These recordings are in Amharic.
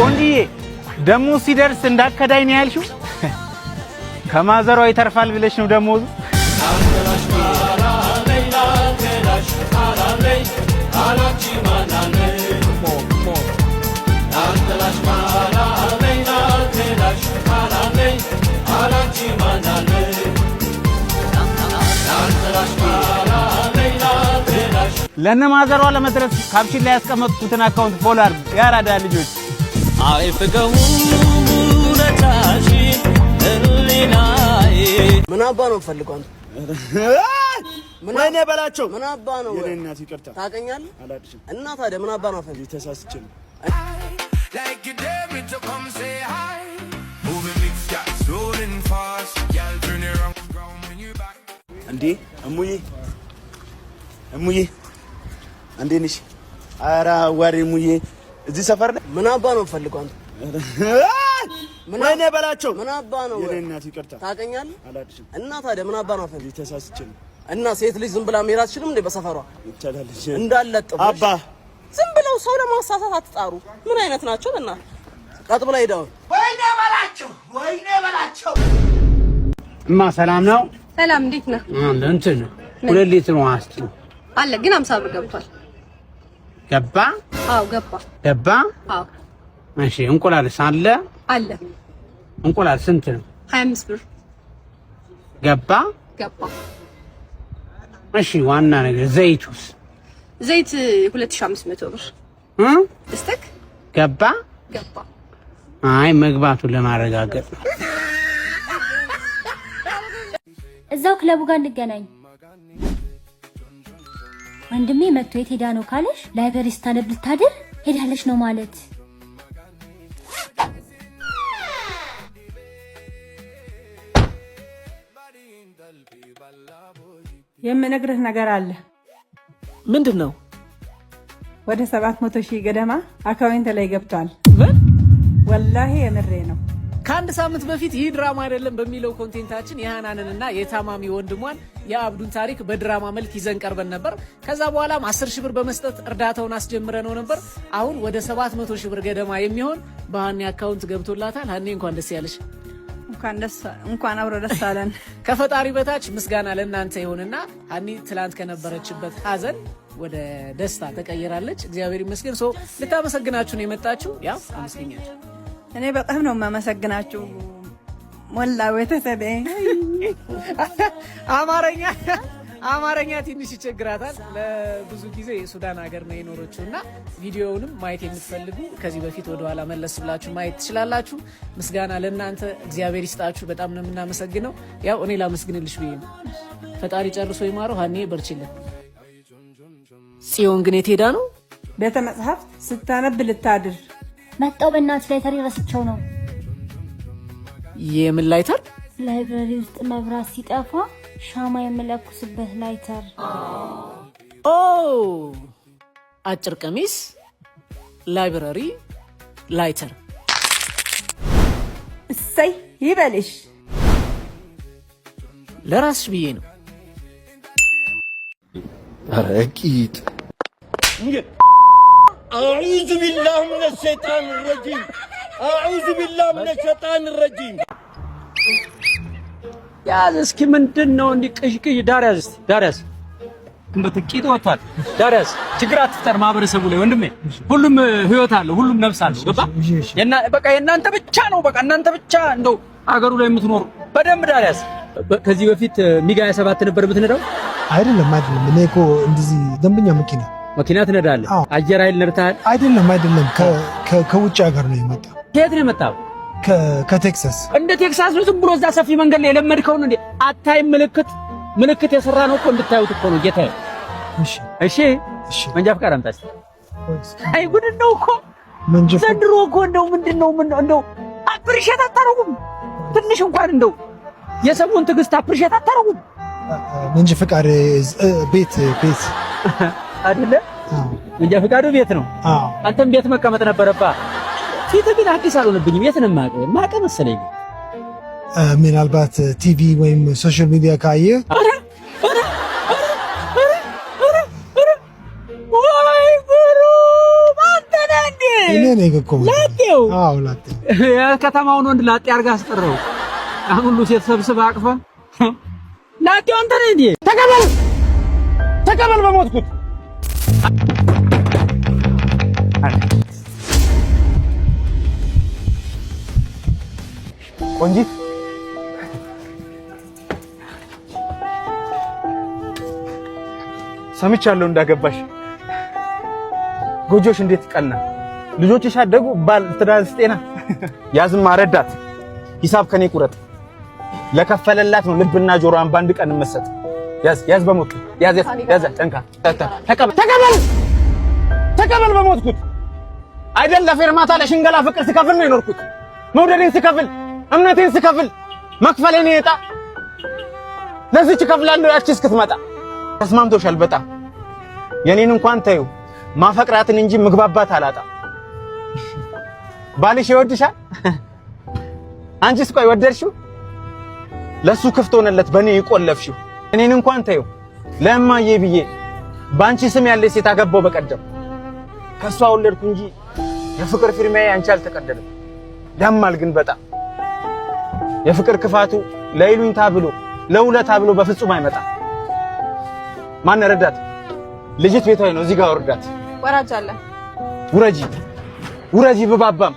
ቆንጂዬ ደሞ ሲደርስ እንዳከዳይ ነው ያልሽው ከማዘሯ ይተርፋል ብለሽ ነው ደሞዙ ለነማዘሯ ለመድረስ ካፕሽን ላይ ያስቀመጥኩትን አካውንት ፎሎ አድርጉ ያራዳ ልጆች አይፍቀው ሙለታሺ እልናይ ምን አባ ነው ፈልጓን ወይኔ በላቸው ምን አባ ነው የኔ እናት ይቅርታ ታቀኛለህ አላድሽም እና ታዲያ ምን አባ ነው ፈልግ ተሳስቼ ነው like you David to come say hi moving mix got rolling fast girl turn around when you back እንዴ እሙዬ እንዴ ነሽ አራ ወሬ እሙዬ እዚህ ሰፈር ነኝ ምን አባ ነው ፈልጓን ወይኔ በላቸው ምን አባ ነው የኔ እናት ይቅርታ ታቀኛለህ አላድሽም እና ታዲያ ምን አባ ነው ፈልግ ተሳስቼ ነው እና ሴት ልጅ ዝም ብላ መሄድ አትችልም እንዴ በሰፈሯ ይቻላልሽ እንዳለጥብ አባ ዝም ብለው ሰው ለማሳሳት አትጣሩ ምን አይነት ናቸው እና ቀጥ ብላ ሄደው ወይኔ በላቸው እማ ሰላም ነው ሰላም እንዴት ነህ እንትን ሁለት ሊትር ነው አስቲ አለ ግን 50 ብር ገብቷል ገባ አዎ ገባ አዎ እሺ እንቁላልስ አለ እንቁላል ስንት ነው 25 ብር ገባ እሺ ዋና ነገር ዘይቱስ ዘይት 2500 ብር እስተክ ገባ አይ መግባቱን ለማረጋገጥ ነው እዛው ክለቡ ጋር እንገናኝ ወንድሜ መጥቶ የት ሄዳ ነው ካለሽ ላይብረሪ ስታነብ ልታድር ሄዳለች ነው ማለት የምነግርህ ነገር አለ ምንድነው ወደ 700,000 ገደማ አካውንት ላይ ገብቷል ወላሂ የምሬ ነው ከአንድ ሳምንት በፊት ይህ ድራማ አይደለም በሚለው ኮንቴንታችን የሃናንንና የታማሚ ወንድሟን የአብዱን ታሪክ በድራማ መልክ ይዘን ቀርበን ነበር ከዛ በኋላም 10,000 ብር በመስጠት እርዳታውን አስጀምረነው ነበር አሁን ወደ 700,000 ብር ገደማ የሚሆን በሃኒ አካውንት ገብቶላታል ሃኒ እንኳን ደስ ያለሽ እንኳን አብሮ ደስ አለን ከፈጣሪ በታች ምስጋና ለእናንተ ይሁንና ሃኒ ትላንት ከነበረችበት ሀዘን ወደ ደስታ ተቀይራለች እግዚአብሔር ይመስገን ሶ ልታመሰግናችሁ ነው የመጣችሁ ያው አመስግኛችሁ እኔ በጣም ነው የማመሰግናችሁ ሞላ ወተሰበ አማርኛ ትንሽ ይቸግራታል ለብዙ ጊዜ ሱዳን ሀገር ነው የኖረችውና ቪዲዮውንም ማየት የምትፈልጉ ከዚህ በፊት ወደ ኋላ መለስ ብላችሁ ማየት ትችላላችሁ ምስጋና ለእናንተ እግዚአብሔር ይስጣችሁ በጣም ነው የምናመሰግነው ያው እኔ ላመስግንልሽ ብዬ ነው ፈጣሪ ጨርሶ ይማረው ሃኒ በርቺልን ጽዮን ግን የት ሄዳ ነው ቤተ መጽሐፍት ስታነብ ልታድር መጣው በእናትህ ላይተር ረስቸው ነው የምን ላይተር ላይብረሪ ውስጥ መብራት ሲጠፋ ሻማ የምለኩስበት ላይተር ኦ አጭር ቀሚስ ላይብረሪ ላይተር እሰይ ይበልሽ ለራስሽ ብዬ ነው አረቂት أعوذ بالله من الشيطان الرجيم أعوذ بالله من الشيطان الرجيم يا እስኪ ምንድነው እንዲ ቅሽቅሽ ዳሪያስ በጥቂት ወጣት ዳሪያስ ችግር አትፍጠር ማህበረሰቡ ላይ ወንድሜ ሁሉም ህይወት አለው ሁሉም ነፍስ አለው ገባ በቃ የናንተ ብቻ ነው በቃ እናንተ ብቻ እንደው አገሩ ላይ የምትኖሩ በደንብ ዳሪያስ ከዚህ በፊት ሚጋ 27 ነበር የምትነዳው አይደለም እኔ እኮ እንደዚህ ደንበኛ መኪና ትነዳለህ አየር ኃይል ነርታል አይደለም ከውጭ ሀገር ነው የመጣው ከየት ነው የመጣው ከቴክሳስ እንደ ቴክሳስ ነው ዝም ብሎ እዛ ሰፊ መንገድ ላይ የለመድከው ነው እንዴ አታይ ምልክት የሰራ ነው እኮ እንድታዩት እኮ ነው ጌታዬ እሺ መንጃ ፍቃድ አምጣስ አይ ጉድ ነው እኮ ዘንድሮ እኮ ምንድነው እንደው አፕሪሼት አታረጉም ትንሽ እንኳን እንደው የሰውን ትግስት አፕሪሼት አታረጉም መንጃ ፍቃድ ቤት አይደለ መንጃ ፍቃዱ ቤት ነው አንተም ቤት መቀመጥ ነበረብህ ፊት ግን አዲስ አልሆነብኝም የት ነው ማቀ መሰለኝ ምናልባት ቲቪ ወይም ሶሻል ሚዲያ ካየ ወይ ጉሩ አንተ ነህ እንዴ እኔ ነኝ እኮ ለዴ ላጤው አዎ ላጤ የከተማውን ወንድ ላጤ አድርጋ አስጠራው። አሁን ሁሉ ሴት ሰብስባ አቅፋ ላጤው አንተ ነህ እንዴ? ተቀበል በሞትኩት ቆንጂት ሰምቻለሁ እንዳገባሽ። ጎጆሽ እንዴት ቀና፣ ልጆችሽ አደጉ፣ ባል ትዳር ስጤና። ያዝማ ረዳት ሂሳብ ከኔ ቁረጥ። ለከፈለላት ነው ልብና ጆሮዋን ባንድ ቀን መሰጥ። ያዝ በሞት ያዝ ጠንካ ተቀበል በሞትኩት አይደል ለፌርማታ ለሽንገላ ፍቅር ስከፍል ነው የኖርኩት። መውደዴን ስከፍል እምነቴን ስከፍል መክፈሌን ይጣ ለዚች ከፍላለሁ ያቺ እስክትመጣ። ተስማምቶሻል በጣም የኔን እንኳን ታዩ ማፈቅራትን እንጂ ምግባባት አላጣ። ባልሽ ይወድሻል አንቺስ ቆይ ወደድሽው? ለሱ ክፍት ሆነለት በኔ ይቆለፍሽው። እኔን እንኳን ታዩ ለማዬ ብዬ ባንቺ ስም ያለ ሴት አገባው በቀደም። ከሷ ወለድኩ እንጂ የፍቅር ፊርማዬ አንቺ አልተቀደለም። ያማል ግን በጣም የፍቅር ክፋቱ ለይሉኝታ ብሎ ለውለታ ብሎ በፍጹም አይመጣ። ማን ረዳት? ልጅት ቤቷ ነው። እዚህ ጋር ወርዳት። ወራጅ አለ። ውረጂ ብባባም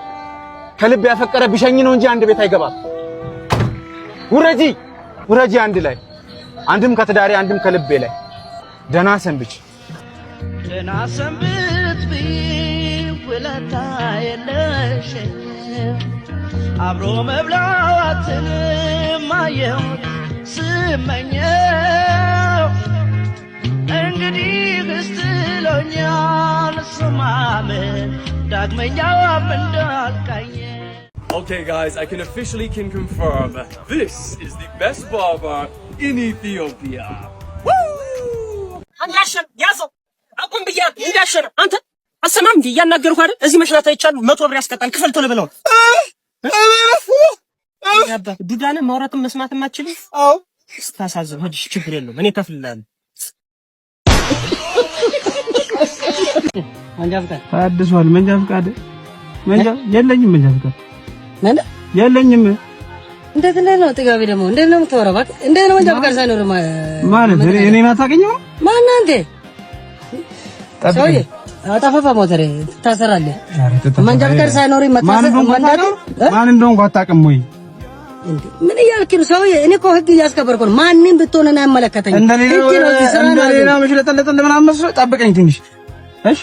ከልብ ያፈቀረ ቢሸኝ ነው እንጂ አንድ ቤት አይገባም። ውረጂ አንድ ላይ አንድም ከትዳሬ አንድም ከልቤ ላይ። ደህና ሰንብች ውለታ የለሽ አብሮ መብላትን ማየው ስመኘው እንግዲህ ስትሎኛል ስማምን ዳግመኛው እንዳልቃኝ። Okay guys, I can officially confirm this is the best barber in Ethiopia. አንዳሽን ያዘው አቁም ብያት እንዳሽን አንተ አሰማም እንዴ ያናገርኩ አይደል? እዚህ መሽናት አይቻል 100 ብር ያስቀጣል። ክፈል ቶሎ ብለው ያባ ዱዳነ ማውራትም መስማትም አትችልም። አዎ ስታሳዝን ሆድሽ ችግር የለውም እኔ ከፍላለሁ። መንጃ ፍቃድ ታድሷል። መንጃ ፍቃድ የለኝም። መንጃ ፍቃድ ማለት የለኝም። እንዴት ነው ጥጋቢ ደግሞ እንዴት ነው የምታወራው? እባክህ እንዴት ነው መንጃ ፍቃድ ሳይኖር ማለት እኔን አታውቅኝም? ማን አንተ ሰውዬ አጣፋፋ ሞተር ታሰራለህ። መንጃ ፍቃድ ሳይኖር ማን እንደሆንኩ አታውቅም ወይ? ምን እያልክ ነው ሰውዬ? እኔ እኮ ህግ እያስከበርኩ ነው። ማንንም ብትሆን እና አይመለከተኝም። እንደሌላ መሽለጠለጥ ምናምን መስሎ ጠብቀኝ ትንሽ እሺ፣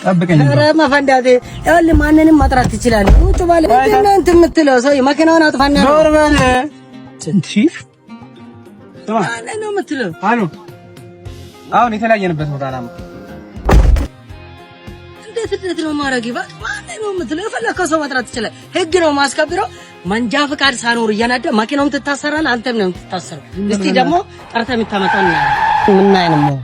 ጠብቀኝ። ኧረ ማፈንዳቴ ያለ ማንንም ማጥራት ትችላለህ። ውጭ ባለ እናንተ የምትለው ሰውዬ መኪናውን አጥፋና ኖርማል እንት ማን ነው የምትለው? አሁን የተለያየንበት ቦታ ነው። እንዴት ነው ማረጊባ? ማን ነው የምትለው? የፈለከው ሰው ማጥራት ትችላለህ። ህግ ነው ማስከብረው። መንጃ ፍቃድ ሳይኖር እያናደ መኪናውም ትታሰራለህ፣ አንተም ነው የምትታሰረው። እስቲ ደግሞ ጠርተህ የምታመጣው ምን አይነት ነው?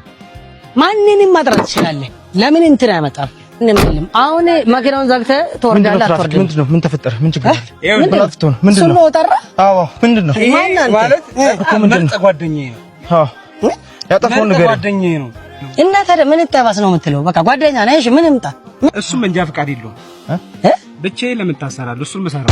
ማንንም ማጥራት ትችላለህ። ለምን እንትን አይመጣም? እንምልም አሁን መኪናውን ዘግተህ ትወርዳለህ። አትወርድም? ምንድነው? ምን ተፈጠረ? ምን ችግር አለ? ምን አጥፍቶ ነው? ምንድነው? ስለ ወጣራ? አዎ ምንድነው? ማለት ምርጥ ጓደኛዬ ነው። አዎ ያጠፋው ነገር ጓደኛዬ ነው። እና ታዲያ ምን ተባስ ነው የምትለው? በቃ ጓደኛ ነህ። እሺ ምን ይምጣ? እሱ መንጃ ፍቃድ የለውም። ብቻዬን ለምን ታሰራለህ? እሱን መሰራው